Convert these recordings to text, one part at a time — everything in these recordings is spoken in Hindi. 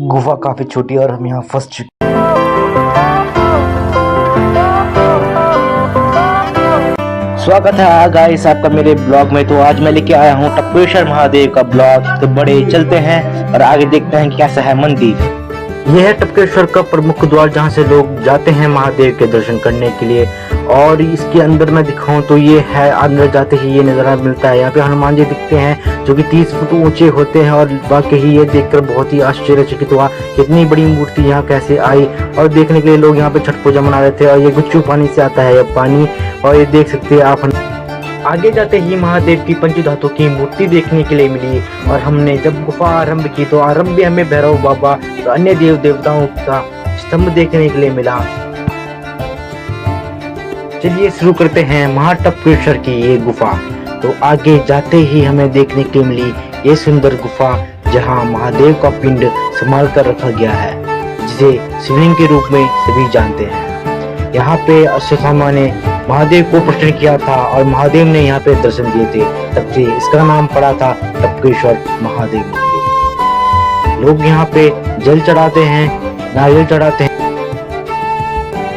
गुफा काफी छोटी है और हम यहाँ फंस चुके। स्वागत है गाइस आपका मेरे ब्लॉग में। तो आज मैं लेके आया हूँ टपकेश्वर महादेव का ब्लॉग। तो बड़े चलते हैं और आगे देखते हैं कैसा है मंदिर। यह है टपकेश्वर का प्रमुख द्वार जहाँ से लोग जाते हैं महादेव के दर्शन करने के लिए। और इसके अंदर मैं दिखाऊं तो ये है, अंदर जाते ही ये नज़ारा मिलता है। यहाँ पे हनुमान जी दिखते हैं जो कि 30 फुट ऊंचे होते हैं। और वाकई ही ये देखकर बहुत ही आश्चर्यचकित हुआ कि इतनी बड़ी मूर्ति यहाँ कैसे आई। और देखने के लिए लोग यहाँ पे छठ पूजा मना रहे थे। और ये गुच्चू पानी से आता है यह पानी, और ये देख सकते हैं आप। आगे जाते ही महादेव की पंचधातु की मूर्ति देखने के लिए मिली। और हमने जब गुफा आरंभ की तो आरंभ भी हमें भैरव बाबा और अन्य देव देवताओं का स्तंभ देखने के लिए मिला। चलिए शुरू करते हैं महाटपकेश्वर की ये गुफा। तो आगे जाते ही हमें देखने के लिए मिली ये सुंदर गुफा, जहां महादेव का पिंड संभाल कर रखा गया है, जिसे शिवलिंग के रूप में सभी जानते हैं। यहाँ पे अश्वत्थामा ने महादेव को प्रश्न किया था और महादेव ने यहाँ पे दर्शन दिए थे, तब से इसका नाम पड़ा था टपकेश्वर महादेव मंदिर। लोग यहाँ पे जल चढ़ाते हैं, नारियल चढ़ाते हैं।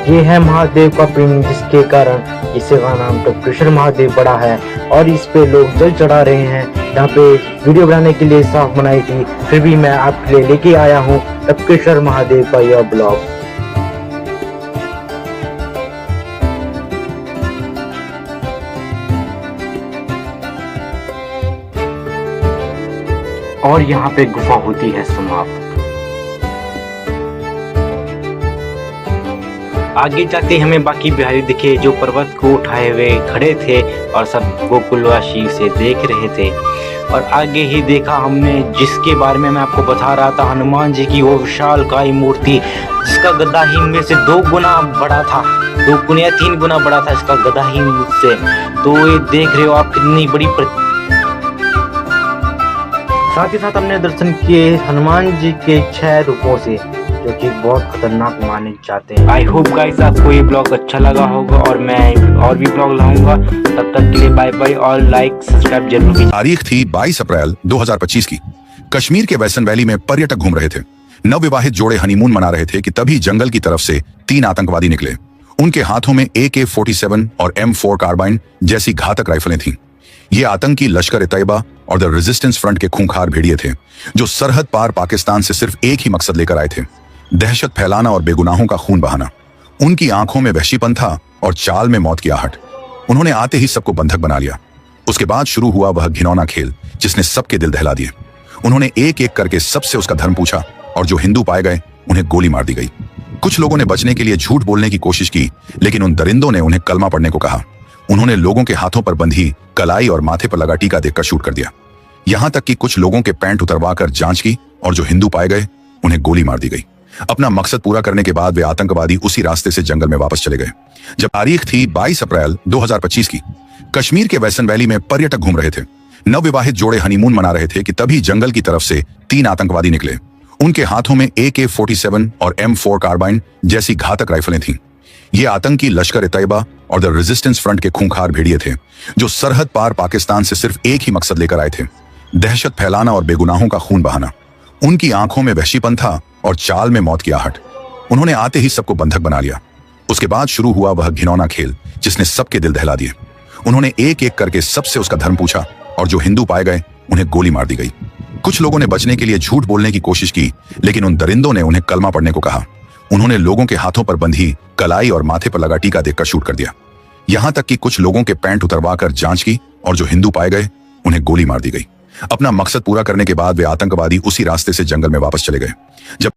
ये है महादेव का पिंड, जिसके कारण इसका नाम टपकेश्वर महादेव पड़ा है। और इस पे लोग जल चढ़ा रहे हैं। यहाँ पे वीडियो बनाने के लिए साफ बनाई थी, फिर भी मैं आपके लिए लेके आया हूँ टपकेश्वर महादेव का यह ब्लॉग। और यहाँ पे गुफा होती है समाप्त। आगे जाते हमें बाकी बिहारी दिखे जो पर्वत को उठाए हुए खड़े थे और सब गोकुलवासी से देख रहे थे। और आगे ही देखा हमने, जिसके बारे में मैं आपको बता रहा था, हनुमान जी की वो विशालकाय मूर्ति, जिसका गदा ही में से 2 गुना बड़ा था, 2 गुना या 3 गुना बड़ा था इसका गदा ही मुझसे। तो ये देख रहे हो आप कितनी बड़ी। साथ ही साथ हमने दर्शन किए हनुमान जी के 6 रूपों से, जो कि बहुत खतरनाक माने जाते हैं। आई होप गाइस आपको ये ब्लॉग अच्छा लगा होगा और मैं और भी ब्लॉग लाऊंगा। तब तक के लिए बाय बाय और लाइक सब्सक्राइब जरूर कीजिए। तारीख थी 22 अप्रैल 2025 की। कश्मीर के वैसन वैली में पर्यटक घूम रहे थे। नवविवाहित जोड़े हनीमून मना रहे थे कि तभी जंगल की तरफ से 3 आतंकवादी निकले। उनके हाथों में AK-47 और M4 कार्बाइन जैसी घातक राइफलें थीं। ये आतंकी लश्कर-ए-तैयबा और द रेजिस्टेंस फ्रंट के खूंखार भेड़िए थे, जो सरहद पार पाकिस्तान से सिर्फ एक ही मकसद लेकर आए थे, दहशत फैलाना और बेगुनाहों का खून बहाना। उनकी आंखों में वहशीपन था और चाल में मौत की आहट। उन्होंने आते ही सबको बंधक बना लिया। उसके बाद शुरू हुआ वह घिनौना खेल, जिसने सबके दिल दहला दिए। उन्होंने एक एक करके सबसे उसका धर्म पूछा और जो हिंदू पाए गए उन्हें गोली मार दी गई। कुछ लोगों ने बचने के लिए झूठ बोलने की कोशिश की, लेकिन उन दरिंदों ने उन्हें कलमा पढ़ने को कहा। उन्होंने लोगों के हाथों पर बंधी कलाई और माथे पर लगा टीका देखकर शूट कर दिया। यहां तक कि कुछ लोगों के पैंट उतरवा कर जांच की और जो हिंदू पाए गए उन्हें गोली मार दी गई। अपना मकसद पूरा करने के बाद वे आतंकवादी उसी रास्ते से जंगल में वापस चले गए। जब तारीख थी 22 अप्रैल 2025 की। कश्मीर के वैसन वैली में पर्यटक घूम रहे थे। नवविवाहित जोड़े हनीमून मना रहे थे कि तभी जंगल की तरफ से 3 आतंकवादी निकले। उनके हाथों में AK-47 और M4 कार्बाइन जैसी घातक राइफलें थीं। ये आतंकी लश्कर-ए-तैयबा और द रेजिस्टेंस फ्रंट के खूंखार भेड़िए थे, जो सरहद पार पाकिस्तान से सिर्फ एक ही मकसद लेकर आए थे, दहशत फैलाना और बेगुनाहों का खून बहाना। उनकी आंखों में वहशीपन था और चाल में मौत की आहट। उन्होंने आते ही सबको बंधक बना लिया। उसके बाद शुरू हुआ वह घिनौना खेल, जिसने सबके दिल दहला दिए। उन्होंने एक एक करके सबसे उसका धर्म पूछा और जो हिंदू पाए गए उन्हें गोली मार दी गई। कुछ लोगों ने बचने के लिए झूठ बोलने की कोशिश की, लेकिन उन दरिंदों ने उन्हें कलमा पढ़ने को कहा। उन्होंने लोगों के हाथों पर बंधी कलाई और माथे पर लगा टीका देखकर शूट कर दिया। यहां तक कि कुछ लोगों के पैंट उतरवा कर जांच की और जो हिंदू पाए गए उन्हें गोली मार दी गई। अपना मकसद पूरा करने के बाद वे आतंकवादी उसी रास्ते से जंगल में वापस चले गए। जब